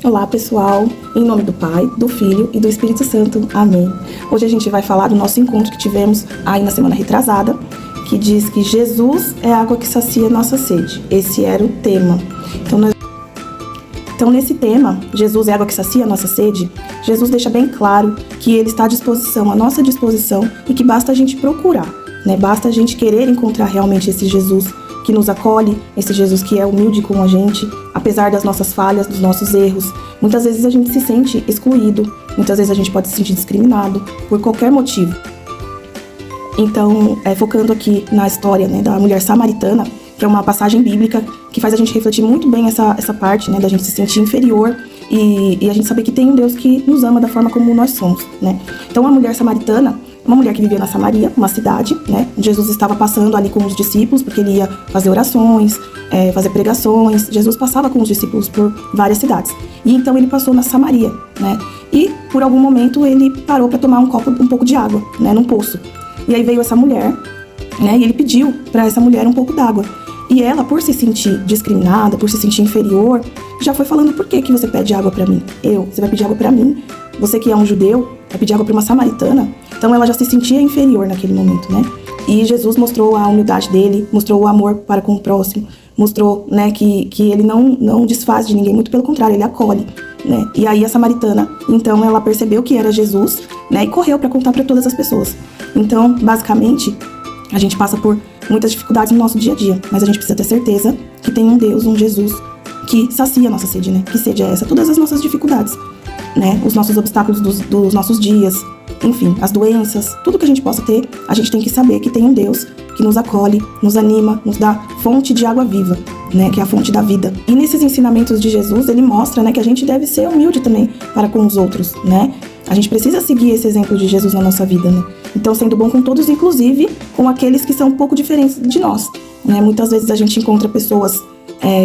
Olá pessoal, em nome do Pai, do Filho e do Espírito Santo, amém. Hoje a gente vai falar do nosso encontro que tivemos aí na semana retrasada, que diz que Jesus é a água que sacia nossa sede. Esse era o tema. Então nesse tema, Jesus é a água que sacia a nossa sede, Jesus deixa bem claro que Ele está à disposição, à nossa disposição, e que basta a gente procurar, né? Basta a gente querer encontrar realmente esse Jesus que nos acolhe, esse Jesus que é humilde com a gente, apesar das nossas falhas, dos nossos erros. Muitas vezes a gente se sente excluído, muitas vezes a gente pode se sentir discriminado por qualquer motivo. Então, focando aqui na história, né, da mulher samaritana, que é uma passagem bíblica que faz a gente refletir muito bem essa parte, né, da gente se sentir inferior e a gente saber que tem um Deus que nos ama da forma como nós somos, né. Então, a mulher samaritana, uma mulher que vivia na Samaria, uma cidade, né? Jesus estava passando ali com os discípulos, porque ele ia fazer orações, fazer pregações. Jesus passava com os discípulos por várias cidades. E então ele passou na Samaria, né? E por algum momento ele parou para tomar um pouco de água, né? Num poço. E aí veio essa mulher, né? E ele pediu para essa mulher um pouco d'água. E ela, por se sentir discriminada, por se sentir inferior, já foi falando: por que você pede água para mim? Você vai pedir água para mim? Você que é um judeu, vai pedir água para uma samaritana? Então ela já se sentia inferior naquele momento, né? E Jesus mostrou a humildade dele, mostrou o amor para com o próximo, mostrou, né, que ele não desfaz de ninguém, muito pelo contrário, ele acolhe, né? E aí a samaritana, então ela percebeu que era Jesus, né, e correu para contar para todas as pessoas. Então, basicamente, a gente passa por muitas dificuldades no nosso dia a dia, mas a gente precisa ter certeza que tem um Deus, um Jesus, que sacia a nossa sede, né? Que sede é essa? Todas as nossas dificuldades, né? Os nossos obstáculos dos nossos dias, enfim, as doenças, tudo que a gente possa ter, a gente tem que saber que tem um Deus que nos acolhe, nos anima, nos dá fonte de água viva, né, que é a fonte da vida. E nesses ensinamentos de Jesus, ele mostra, né, que a gente deve ser humilde também para com os outros, né? A gente precisa seguir esse exemplo de Jesus na nossa vida, né? Então, sendo bom com todos, inclusive com aqueles que são um pouco diferentes de nós, né? Muitas vezes a gente encontra pessoas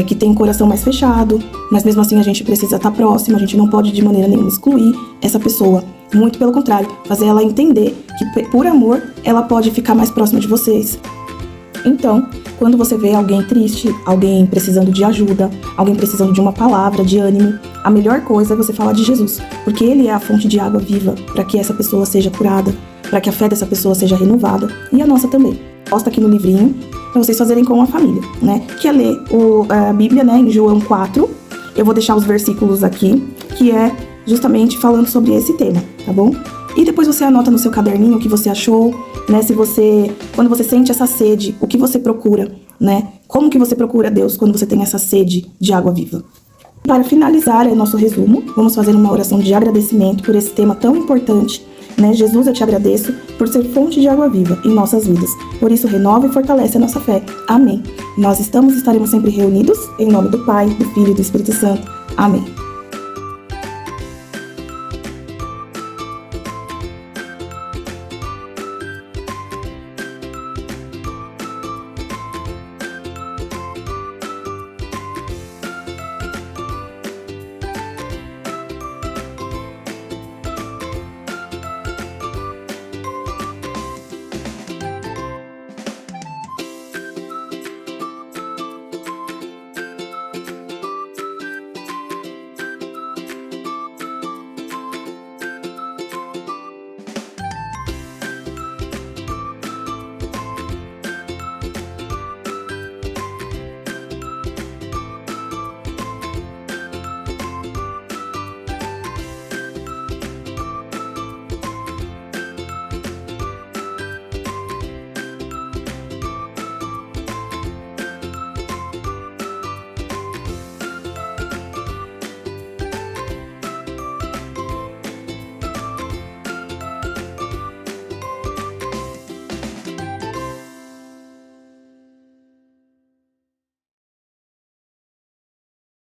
que tem um coração mais fechado, mas mesmo assim a gente precisa estar próximo, a gente não pode de maneira nenhuma excluir essa pessoa. Muito pelo contrário, fazer ela entender que por amor ela pode ficar mais próxima de vocês. Então, quando você vê alguém triste, alguém precisando de ajuda, alguém precisando de uma palavra de ânimo, a melhor coisa é você falar de Jesus, porque Ele é a fonte de água viva para que essa pessoa seja curada, para que a fé dessa pessoa seja renovada, e a nossa também. Posta aqui no livrinho para vocês fazerem com a família, né? Que é ler a Bíblia, né, em João 4. Eu vou deixar os versículos aqui, que é justamente falando sobre esse tema, tá bom? E depois você anota no seu caderninho o que você achou, né? Quando você sente essa sede, o que você procura, né? Como que você procura Deus quando você tem essa sede de água viva? Para finalizar nosso resumo, vamos fazer uma oração de agradecimento por esse tema tão importante, né? Jesus, eu te agradeço por ser fonte de água viva em nossas vidas. Por isso, renova e fortalece a nossa fé. Amém. Nós estaremos sempre reunidos em nome do Pai, do Filho e do Espírito Santo. Amém.